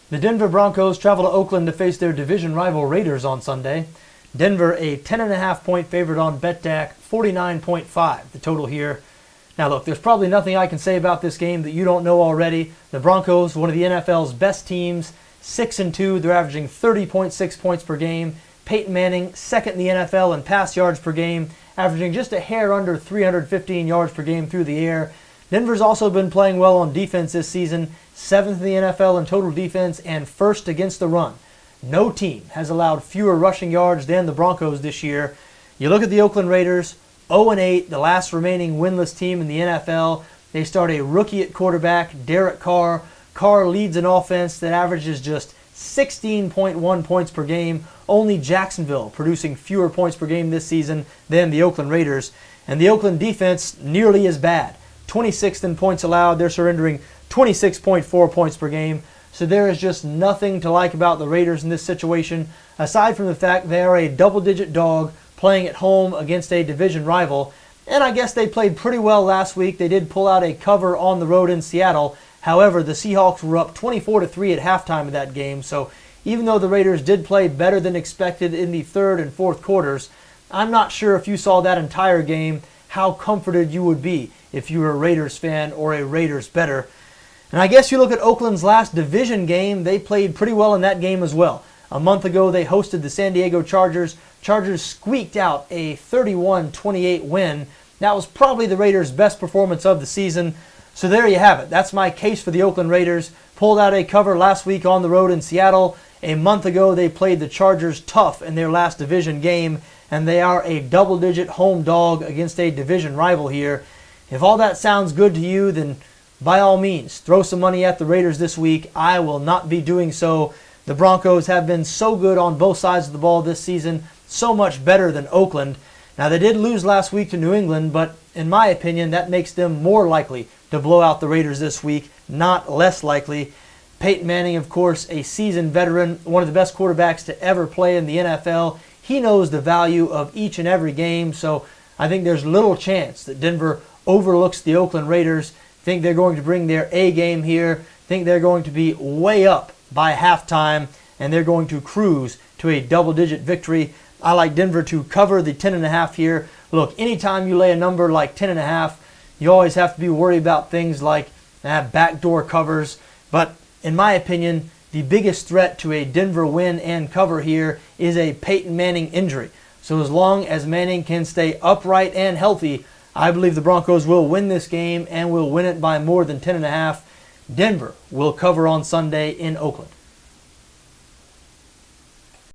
The Denver Broncos travel to Oakland to face their division rival Raiders on Sunday. Denver a 10.5 point favorite on BETDAQ, 49.5 the total here. Now look, there's probably nothing I can say about this game that you don't know already. The Broncos, one of the NFL's best teams, 6-2. They're averaging 30.6 points per game. Peyton Manning, second in the NFL in pass yards per game, averaging just a hair under 315 yards per game through the air. Denver's also been playing well on defense this season, 7th in the NFL in total defense and 1st against the run. No team has allowed fewer rushing yards than the Broncos this year. You look at the Oakland Raiders, 0-8, the last remaining winless team in the NFL. They start a rookie at quarterback, Derek Carr. Carr leads an offense that averages just 16.1 points per game. Only Jacksonville producing fewer points per game this season than the Oakland Raiders. And the Oakland defense nearly as bad. 26th in points allowed. They're surrendering 26.4 points per game. So there is just nothing to like about the Raiders in this situation, aside from the fact they are a double-digit dog playing at home against a division rival. And I guess they played pretty well last week. They did pull out a cover on the road in Seattle. However, the Seahawks were up 24-3 at halftime of that game. So even though the Raiders did play better than expected in the third and fourth quarters, I'm not sure if you saw that entire game how comforted you would be if you were a Raiders fan or a Raiders bettor. And I guess you look at Oakland's last division game, they played pretty well in that game as well. A month ago, they hosted the San Diego Chargers. Chargers squeaked out a 31-28 win. That was probably the Raiders' best performance of the season. So there you have it. That's my case for the Oakland Raiders. Pulled out a cover last week on the road in Seattle. A month ago, they played the Chargers tough in their last division game, and they are a double-digit home dog against a division rival here. If all that sounds good to you, then by all means, throw some money at the Raiders this week. I will not be doing so. The Broncos have been so good on both sides of the ball this season, so much better than Oakland. Now, they did lose last week to New England, but in my opinion, that makes them more likely to blow out the Raiders this week, not less likely. Peyton Manning, of course, a seasoned veteran, one of the best quarterbacks to ever play in the NFL. He knows the value of each and every game, so I think there's little chance that Denver overlooks the Oakland Raiders. Think they're going to bring their A game here. Think they're going to be way up by halftime, and they're going to cruise to a double-digit victory. I like Denver to cover the 10.5 here. Look, anytime you lay a number like 10.5, you always have to be worried about things like backdoor covers. But in my opinion, the biggest threat to a Denver win and cover here is a Peyton Manning injury. So as long as Manning can stay upright and healthy, I believe the Broncos will win this game and will win it by more than 10.5. Denver will cover on Sunday in Oakland.